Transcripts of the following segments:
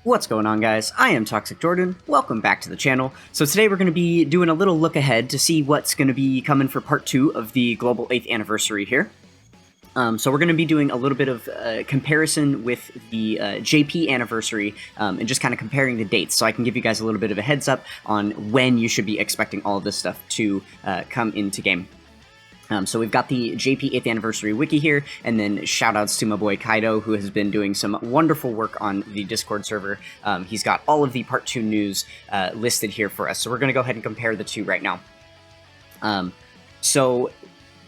What's going on, guys? I am Toxic Jordan. Welcome back to the channel. So today we're going to be doing a little look ahead to see what's going to be coming for part 2 of the Global 8th Anniversary here. So we're going to be doing a little bit of comparison with the JP Anniversary and just kind of comparing the dates, so I can give you guys a little bit of a heads up on when you should be expecting all of this stuff to come into game. So we've got the JP 8th Anniversary wiki here, and then shoutouts to my boy Kaido, who has been doing some wonderful work on the Discord server. He's got all of the Part 2 news listed here for us, so we're going to go ahead and compare the two right now. So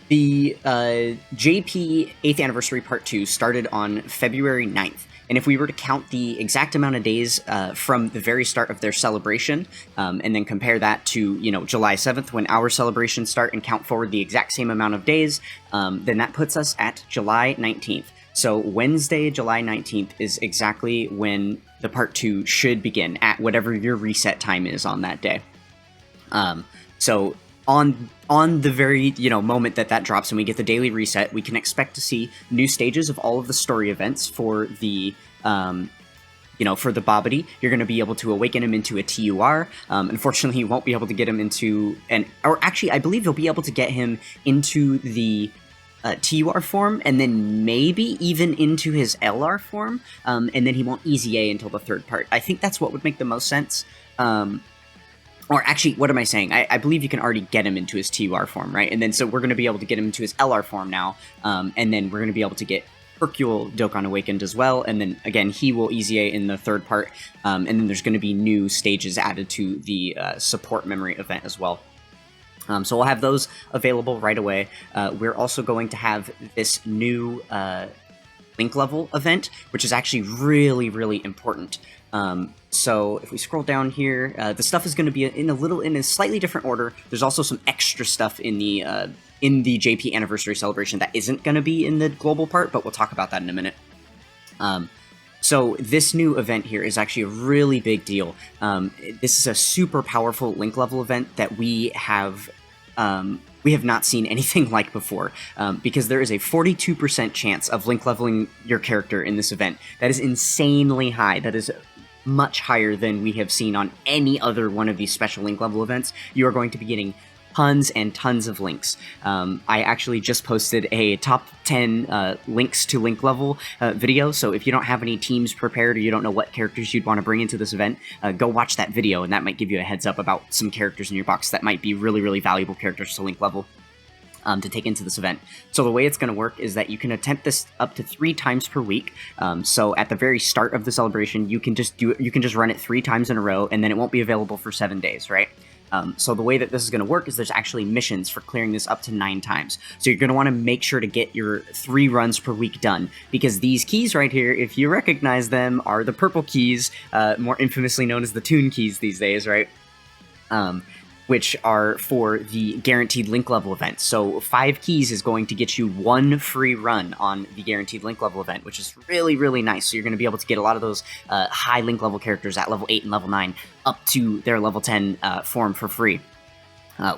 the JP 8th Anniversary Part 2 started on February 9th. And if we were to count the exact amount of days from the very start of their celebration, and then compare that to, July 7th, when our celebrations start, and count forward the exact same amount of days, then that puts us at July 19th. So Wednesday, July 19th is exactly when the Part 2 should begin, at whatever your reset time is on that day. So on the very, moment that drops and we get the daily reset, we can expect to see new stages of all of the story events for the, for the Babidi. You're going to be able to awaken him into a TUR. Unfortunately, you won't be able to get him into or actually, I believe you'll be able to get him into the TUR form, and then maybe even into his LR form, and then he won't Easy A until the third part. I think that's what would make the most sense. Or actually, what am I saying? I believe you can already get him into his TUR form, right? And then so we're going to be able to get him into his LR form now, and then we're going to be able to get Hercule Dokkan awakened as well, and then again, he will Easy A in the third part, and then there's going to be new stages added to the support memory event as well. So we'll have those available right away. We're also going to have this new link level event, which is actually really, really important. So if we scroll down here, the stuff is going to be in a slightly different order. There's also some extra stuff in the JP Anniversary Celebration that isn't going to be in the global part, but we'll talk about that in a minute. So this new event here is actually a really big deal. This is a super powerful link level event that we have not seen anything like before, because there is a 42% chance of link leveling your character in this event. That is insanely high. That is much higher than we have seen on any other one of these special link level events. You are going to be getting tons and tons of links. I actually just posted a top 10 links to link level video, so if you don't have any teams prepared or you don't know what characters you'd want to bring into this event, go watch that video, and that might give you a heads up about some characters in your box that might be really, really valuable characters to link level. To take into this event. So the way it's going to work is that you can attempt this up to 3 times per week. So at the very start of the celebration, you can just run it 3 times in a row, and then it won't be available for 7 days, right? So the way that this is going to work is there's actually missions for clearing this up to 9 times. So you're going to want to make sure to get your 3 runs per week done, because these keys right here, if you recognize them, are the purple keys, more infamously known as the Toon keys these days, right? Which are for the guaranteed link level event. So 5 keys is going to get you 1 free run on the guaranteed link level event, which is really, really nice. So you're going to be able to get a lot of those high link level characters at level 8 and level 9 up to their level 10 form for free.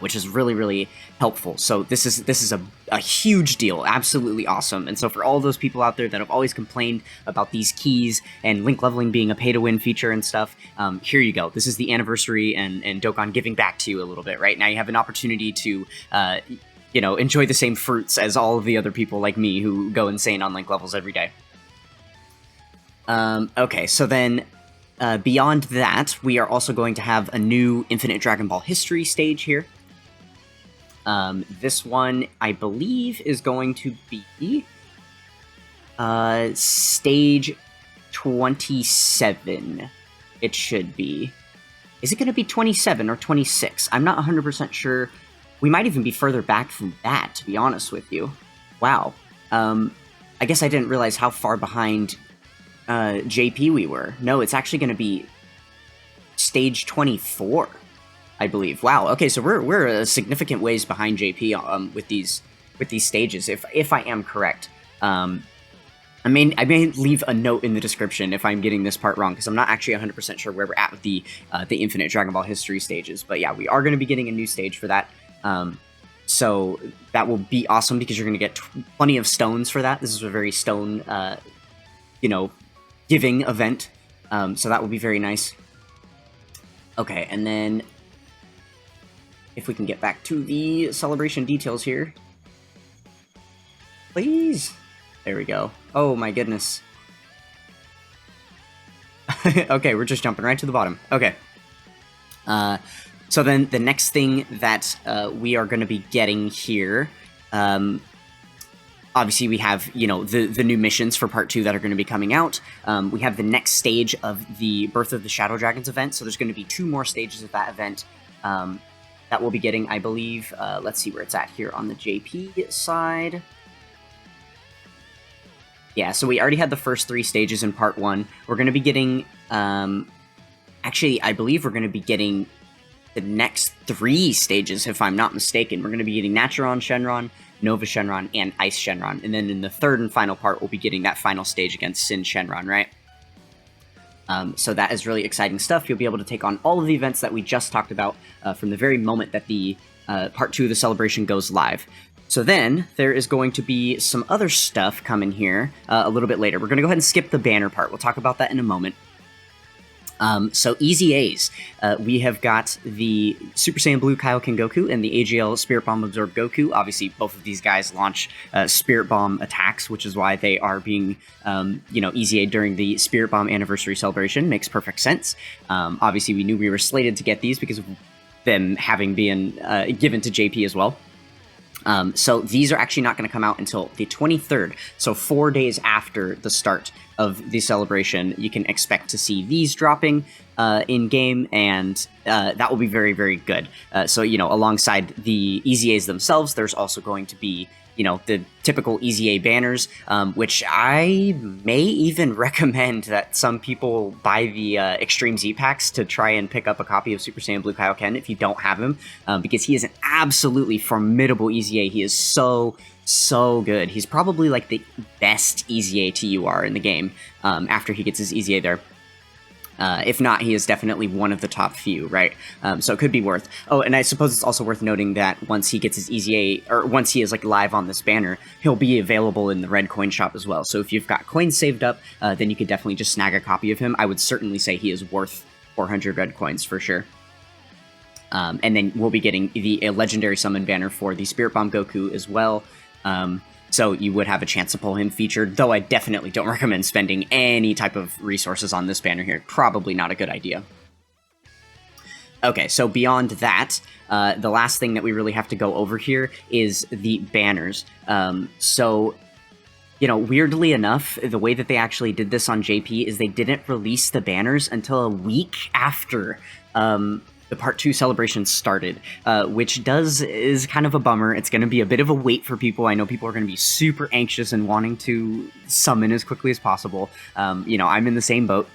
Which is really, really helpful. So this is a huge deal, absolutely awesome. And so for all those people out there that have always complained about these keys and link leveling being a pay-to-win feature and stuff, here you go. This is the anniversary and Dokkan giving back to you a little bit, right? Now you have an opportunity to, enjoy the same fruits as all of the other people like me who go insane on link levels every day. Okay, so then beyond that, we are also going to have a new Infinite Dragon Ball History stage here. This one, I believe, is going to be stage 27. It should be. Is it going to be 27 or 26? I'm not 100% sure. We might even be further back from that, to be honest with you. Wow. I guess I didn't realize how far behind JP we were. No, it's actually going to be stage 24, I believe. Wow. Okay, so we're a significant ways behind JP with these stages, if I am correct. I may leave a note in the description if I'm getting this part wrong, because I'm not actually 100% sure where we're at with the Infinite Dragon Ball History stages. But yeah, we are going to be getting a new stage for that. So that will be awesome, because you're going to get plenty of stones for that. This is a very stone, giving event. So that will be very nice. Okay, and then if we can get back to the celebration details here. Please! There we go. Oh my goodness. Okay, we're just jumping right to the bottom. Okay. So then the next thing that we are going to be getting here, obviously we have, you know, the new missions for Part 2 that are going to be coming out. We have the next stage of the Birth of the Shadow Dragons event, so there's going to be 2 more stages of that event that we'll be getting, I believe. Let's see where it's at here on the JP side. Yeah, so we already had the first 3 stages in Part 1. We're going to be getting... actually, I believe we're going to be getting the next 3 stages, if I'm not mistaken. We're going to be getting Naturon Shenron, Nova Shenron, and Ice Shenron. And then in the 3rd and final part, we'll be getting that final stage against Sin Shenron, right? So that is really exciting stuff. You'll be able to take on all of the events that we just talked about from the very moment that the Part 2 of the celebration goes live. So then, there is going to be some other stuff coming here a little bit later. We're going to go ahead and skip the banner part. We'll talk about that in a moment. So Easy A's, we have got the Super Saiyan Blue Kaioken Goku and the AGL Spirit Bomb Absorb Goku. Obviously, both of these guys launch Spirit Bomb attacks, which is why they are being, you know, Easy A during the Spirit Bomb Anniversary Celebration. Makes perfect sense. Obviously, we knew we were slated to get these because of them having been given to JP as well. So these are actually not going to come out until the 23rd, so 4 days after the start of the celebration. You can expect to see these dropping in-game, and that will be very, very good. So, you know, alongside the Easy A's themselves, there's also going to be, you know, the typical Easy A banners, which I may even recommend that some people buy the Extreme Z packs to try and pick up a copy of Super Saiyan Blue Kaioken if you don't have him, because he is an absolutely formidable Easy A. He is so good. He's probably like the best Easy A TUR in the game after he gets his Easy A there. If not, he is definitely one of the top few, right? So it could be worth. Oh, and I suppose it's also worth noting that once he gets his Easy A, or once he is like live on this banner, he'll be available in the red coin shop as well. So if you've got coins saved up, then you could definitely just snag a copy of him. I would certainly say he is worth 400 red coins for sure. And then we'll be getting the legendary summon banner for the Spirit Bomb Goku as well. So you would have a chance to pull him featured, though I definitely don't recommend spending any type of resources on this banner here. Probably not a good idea. Okay, so beyond that, the last thing that we really have to go over here is the banners. So, you know, weirdly enough, the way that they actually did this on JP is they didn't release the banners until a week after the Part 2 celebration started, which is kind of a bummer. It's going to be a bit of a wait for people. I know people are going to be super anxious and wanting to summon as quickly as possible. You know, I'm in the same boat.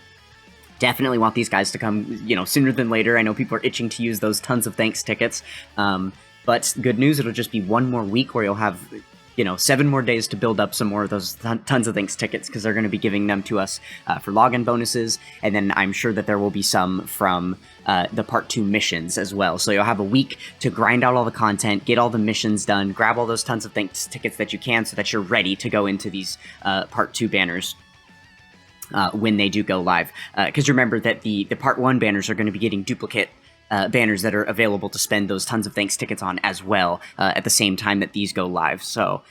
Definitely want these guys to come, you know, sooner than later. I know people are itching to use those tons of thanks tickets. But good news, it'll just be 1 more week where you'll have, you know, 7 more days to build up some more of those tons of thanks tickets, because they're going to be giving them to us for login bonuses, and then I'm sure that there will be some from the Part 2 missions as well. So you'll have a week to grind out all the content, get all the missions done, grab all those tons of thanks tickets that you can so that you're ready to go into these Part 2 banners when they do go live. Because remember that the Part 1 banners are going to be getting duplicate banners that are available to spend those tons of thanks tickets on as well at the same time that these go live. So,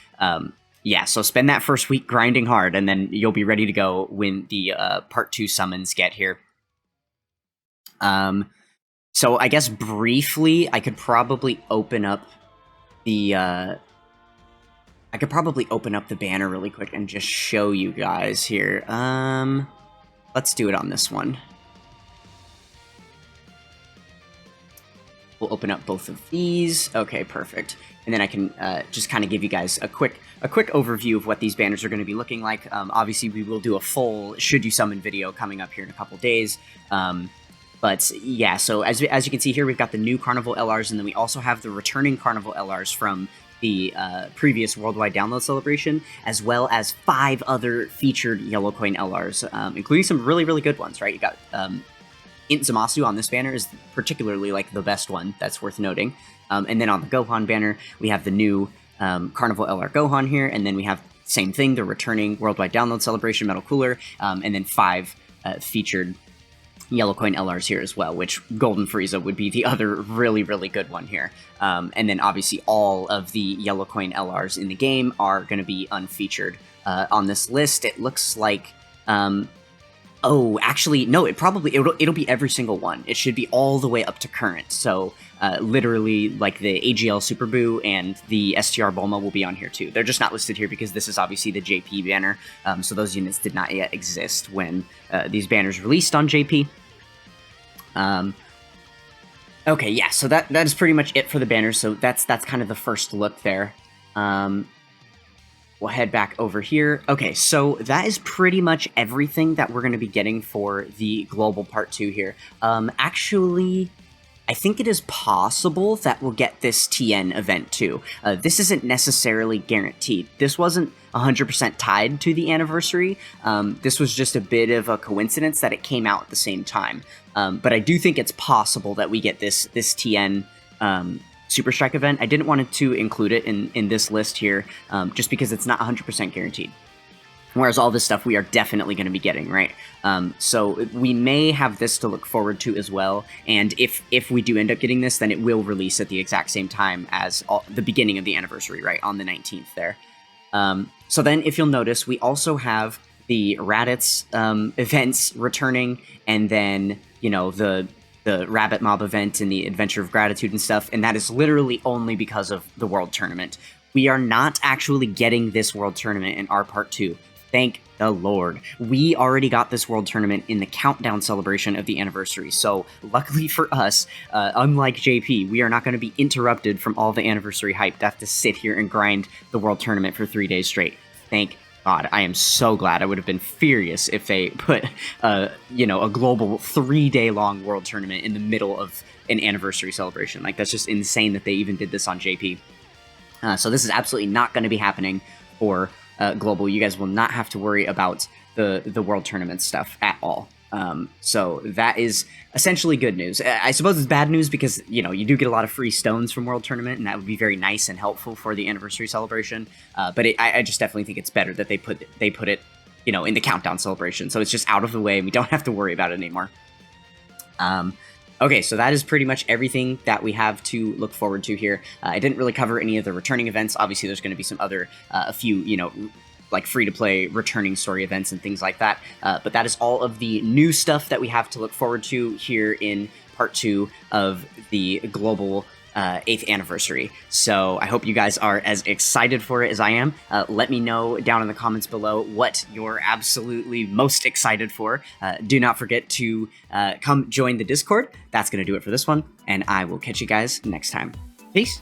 yeah, so spend that first week grinding hard, and then you'll be ready to go when the Part 2 summons get here. So I guess briefly, I could probably open up the banner really quick and just show you guys here. Let's do it on this one. We'll open up both of these. Okay, perfect. And then I can just kind of give you guys a quick overview of what these banners are going to be looking like. Obviously, we will do a full Should You Summon video coming up here in a couple days. But yeah, so as you can see here, we've got the new Carnival LRs, and then we also have the returning Carnival LRs from the previous Worldwide Download Celebration, as well as 5 other featured Yellow Coin LRs, including some really, really good ones, right? You got Int Zamasu on this banner is particularly like the best one. That's worth noting. And then on the Gohan banner, we have the new Carnival LR Gohan here, and then we have same thing, the returning Worldwide Download Celebration Metal Cooler, and then 5 featured yellow coin LRs here as well, which Golden Frieza would be the other really, really good one here. And then obviously all of the yellow coin LRs in the game are going to be unfeatured on this list. It looks like... oh, actually, no, it'll be every single one. It should be all the way up to current. So literally, like the AGL Super Boo and the STR Bulma will be on here too. They're just not listed here because this is obviously the JP banner. So those units did not yet exist when these banners released on JP. Okay, yeah, so that is pretty much it for the banners. So that's kind of the first look there. We'll head back over here. Okay, so that is pretty much everything that we're going to be getting for the Global Part 2 here. Actually, I think it is possible that we'll get this TN event too. This isn't necessarily guaranteed. This wasn't 100% tied to the anniversary. This was just a bit of a coincidence that it came out at the same time. But I do think it's possible that we get this TN Super Strike event. I didn't want to include it in this list here, just because it's not 100% guaranteed. Whereas all this stuff we are definitely going to be getting, right? So we may have this to look forward to as well, and if we do end up getting this, then it will release at the exact same time as the beginning of the anniversary, right, on the 19th there. So then, if you'll notice, we also have the Raditz events returning, and then, you know, the Rabbit Mob event and the Adventure of Gratitude and stuff, and that is literally only because of the World Tournament. We are not actually getting this World Tournament in our Part 2. Thank the Lord. We already got this World Tournament in the countdown celebration of the anniversary, so luckily for us, unlike JP, we are not going to be interrupted from all the anniversary hype to have to sit here and grind the World Tournament for 3 days straight. Thank God, I am so glad. I would have been furious if they put, you know, a global 3-day-long World Tournament in the middle of an anniversary celebration. Like, that's just insane that they even did this on JP. So this is absolutely not going to be happening for Global. You guys will not have to worry about the World Tournament stuff at all. So that is essentially good news. I suppose it's bad news because, you know, you do get a lot of free stones from World Tournament, and that would be very nice and helpful for the anniversary celebration. But I just definitely think it's better that they put it, you know, in the countdown celebration, so it's just out of the way and we don't have to worry about it anymore. Okay, so that is pretty much everything that we have to look forward to here. I didn't really cover any of the returning events. Obviously, there's going to be some other, a few, you know, like free-to-play returning story events and things like that. But that is all of the new stuff that we have to look forward to here in Part 2 of the Global 8th anniversary. So I hope you guys are as excited for it as I am. Let me know down in the comments below what you're absolutely most excited for. Do not forget to come join the Discord. That's going to do it for this one, and I will catch you guys next time. Peace!